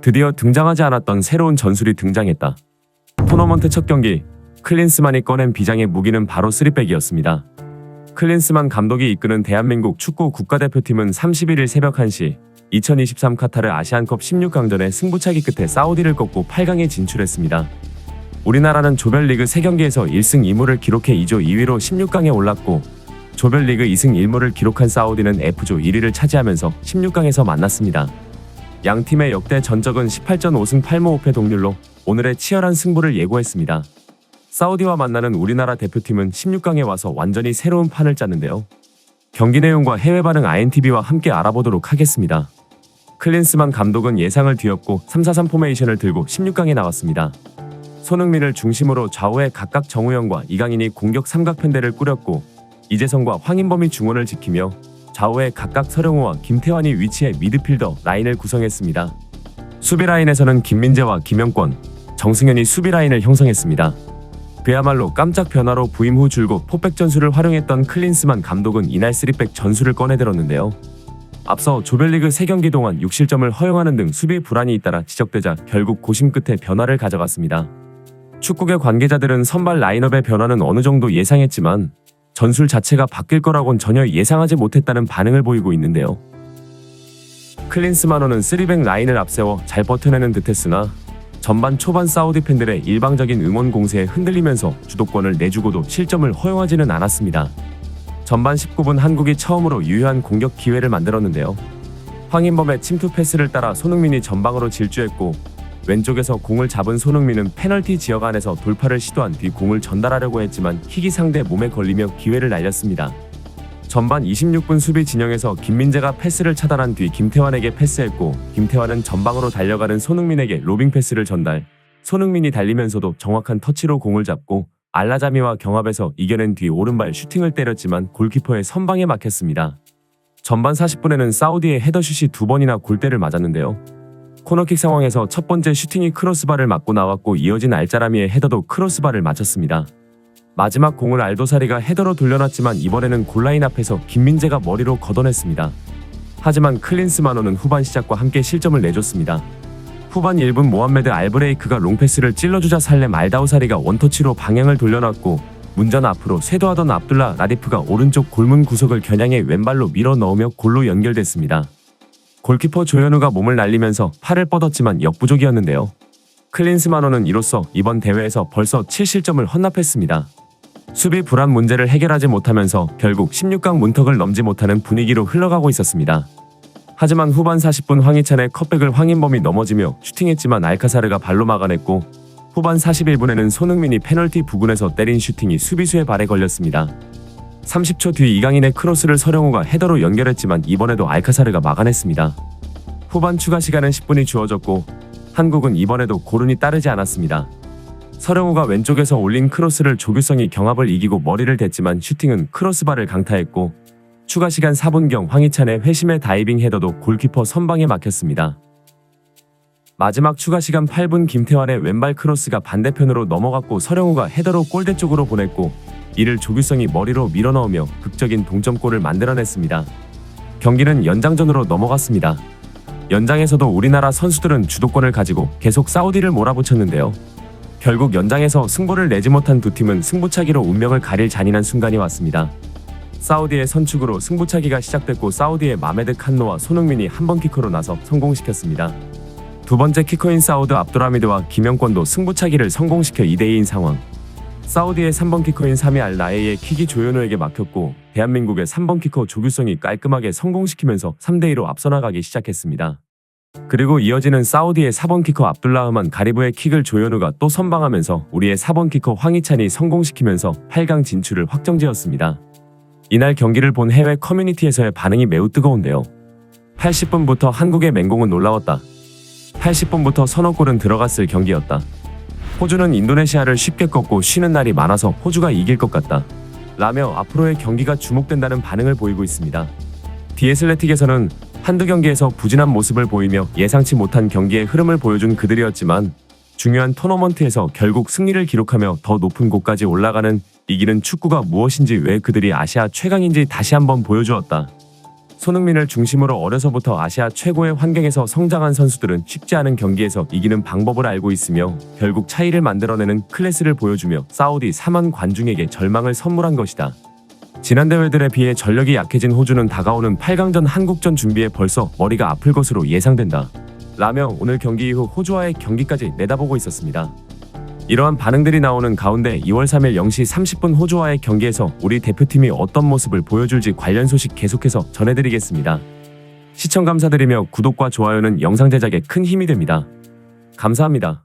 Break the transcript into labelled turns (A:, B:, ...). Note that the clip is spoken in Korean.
A: 드디어 등장하지 않았던 새로운 전술이 등장했다. 토너먼트 첫 경기, 클린스만이 꺼낸 비장의 무기는 바로 3백이었습니다. 클린스만 감독이 이끄는 대한민국 축구 국가대표팀은 31일 새벽 1시 2023 카타르 아시안컵 16강전의 승부차기 끝에 사우디를 꺾고 8강에 진출했습니다. 우리나라는 조별리그 3경기에서 1승 2무를 기록해 2조 2위로 16강에 올랐고, 조별리그 2승 1무를 기록한 사우디는 F조 1위를 차지하면서 16강에서 만났습니다. 양 팀의 역대 전적은 18전 5승 8무 5패 동률로 오늘의 치열한 승부를 예고했습니다. 사우디와 만나는 우리나라 대표팀은 16강에 와서 완전히 새로운 판을 짰는데요. 경기 내용과 해외 반응 INTV와 함께 알아보도록 하겠습니다. 클린스만 감독은 예상을 뒤엎고 3-4-3 포메이션을 들고 16강에 나왔습니다. 손흥민을 중심으로 좌우에 각각 정우영과 이강인이 공격 삼각편대를 꾸렸고, 이재성과 황인범이 중원을 지키며 좌우에 각각 서령우와 김태환이 위치해 미드필더 라인을 구성했습니다. 수비 라인에서는 김민재와 김영권, 정승현이 수비 라인을 형성했습니다. 그야말로 깜짝 변화로 부임 후 줄곧 포백 전술을 활용했던 클린스만 감독은 이날 3백 전술을 꺼내들었는데요. 앞서 조별리그 3경기 동안 6실점을 허용하는 등 수비 불안이 잇따라 지적되자 결국 고심 끝에 변화를 가져갔습니다. 축구계 관계자들은 선발 라인업의 변화는 어느 정도 예상했지만 전술 자체가 바뀔 거라곤 전혀 예상하지 못했다는 반응을 보이고 있는데요. 클린스만호는 3백 라인을 앞세워 잘 버텨내는 듯했으나 전반 초반 사우디 팬들의 일방적인 응원 공세에 흔들리면서 주도권을 내주고도 실점을 허용하지는 않았습니다. 전반 19분 한국이 처음으로 유효한 공격 기회를 만들었는데요. 황인범의 침투 패스를 따라 손흥민이 전방으로 질주했고, 왼쪽에서 공을 잡은 손흥민은 페널티 지역 안에서 돌파를 시도한 뒤 공을 전달하려고 했지만 킥이 상대 몸에 걸리며 기회를 날렸습니다. 전반 26분 수비 진영에서 김민재가 패스를 차단한 뒤 김태환에게 패스했고, 김태환은 전방으로 달려가는 손흥민에게 로빙 패스를 전달, 손흥민이 달리면서도 정확한 터치로 공을 잡고 알라자미와 경합에서 이겨낸 뒤 오른발 슈팅을 때렸지만 골키퍼의 선방에 막혔습니다. 전반 40분에는 사우디의 헤더슛이 2번이나 골대를 맞았는데요. 코너킥 상황에서 첫 번째 슈팅이 크로스바를 맞고 나왔고, 이어진 알자라미의 헤더도 크로스바를 맞췄습니다. 마지막 공을 알도사리가 헤더로 돌려놨지만 이번에는 골라인 앞에서 김민재가 머리로 걷어냈습니다. 하지만 클린스만호는 후반 시작과 함께 실점을 내줬습니다. 후반 1분 모함메드 알브레이크가 롱패스를 찔러주자 살렘 알다우사리가 원터치로 방향을 돌려놨고, 문전 앞으로 쇄도하던 압둘라 라디프가 오른쪽 골문 구석을 겨냥해 왼발로 밀어 넣으며 골로 연결됐습니다. 골키퍼 조현우가 몸을 날리면서 팔을 뻗었지만 역부족이었는데요. 클린스만호는 이로써 이번 대회에서 벌써 7실점을 헌납했습니다. 수비 불안 문제를 해결하지 못하면서 결국 16강 문턱을 넘지 못하는 분위기로 흘러가고 있었습니다. 하지만 후반 40분 황희찬의 컷백을 황인범이 넘어지며 슈팅했지만 알카사르가 발로 막아냈고, 후반 41분에는 손흥민이 페널티 부근에서 때린 슈팅이 수비수의 발에 걸렸습니다. 30초 뒤 이강인의 크로스를 서령우가 헤더로 연결했지만 이번에도 알카사르가 막아냈습니다. 후반 추가 시간은 10분이 주어졌고, 한국은 이번에도 고른이 따르지 않았습니다. 서령우가 왼쪽에서 올린 크로스를 조규성이 경합을 이기고 머리를 댔지만 슈팅은 크로스바를 강타했고, 추가 시간 4분경 황희찬의 회심의 다이빙 헤더도 골키퍼 선방에 막혔습니다. 마지막 추가 시간 8분 김태환의 왼발 크로스가 반대편으로 넘어갔고 서령우가 헤더로 골대 쪽으로 보냈고, 이를 조규성이 머리로 밀어넣으며 극적인 동점골을 만들어냈습니다. 경기는 연장전으로 넘어갔습니다. 연장에서도 우리나라 선수들은 주도권을 가지고 계속 사우디를 몰아붙였는데요. 결국 연장에서 승부를 내지 못한 두 팀은 승부차기로 운명을 가릴 잔인한 순간이 왔습니다. 사우디의 선축으로 승부차기가 시작됐고, 사우디의 마메드 칸노와 손흥민이 한 번 키커로 나서 성공시켰습니다. 두 번째 키커인 사우드 압두라미드와 김영권도 승부차기를 성공시켜 2대2인 상황. 사우디의 3번 키커인 사미 알 나에의 킥이 조현우에게 막혔고, 대한민국의 3번 키커 조규성이 깔끔하게 성공시키면서 3대2로 앞서 나가기 시작했습니다. 그리고 이어지는 사우디의 4번 키커 압둘라흐만 가리브의 킥을 조현우가 또 선방하면서 우리의 4번 키커 황희찬이 성공시키면서 8강 진출을 확정지었습니다. 이날 경기를 본 해외 커뮤니티에서의 반응이 매우 뜨거운데요. 80분부터 한국의 맹공은 놀라웠다. 80분부터 서너 골은 들어갔을 경기였다. 호주는 인도네시아를 쉽게 꺾고 쉬는 날이 많아서 호주가 이길 것 같다 라며 앞으로의 경기가 주목된다는 반응을 보이고 있습니다. 디애슬레틱에서는 한두 경기에서 부진한 모습을 보이며 예상치 못한 경기의 흐름을 보여준 그들이었지만, 중요한 토너먼트에서 결국 승리를 기록하며 더 높은 곳까지 올라가는 이기는 축구가 무엇인지, 왜 그들이 아시아 최강인지 다시 한번 보여주었다. 손흥민을 중심으로 어려서부터 아시아 최고의 환경에서 성장한 선수들은 쉽지 않은 경기에서 이기는 방법을 알고 있으며 결국 차이를 만들어내는 클래스를 보여주며 사우디 4만 관중에게 절망을 선물한 것이다. 지난 대회들에 비해 전력이 약해진 호주는 다가오는 8강전 한국전 준비에 벌써 머리가 아플 것으로 예상된다. 라며 오늘 경기 이후 호주와의 경기까지 내다보고 있었습니다. 이러한 반응들이 나오는 가운데 2월 3일 0시 30분 호주와의 경기에서 우리 대표팀이 어떤 모습을 보여줄지 관련 소식 계속해서 전해드리겠습니다. 시청 감사드리며 구독과 좋아요는 영상 제작에 큰 힘이 됩니다. 감사합니다.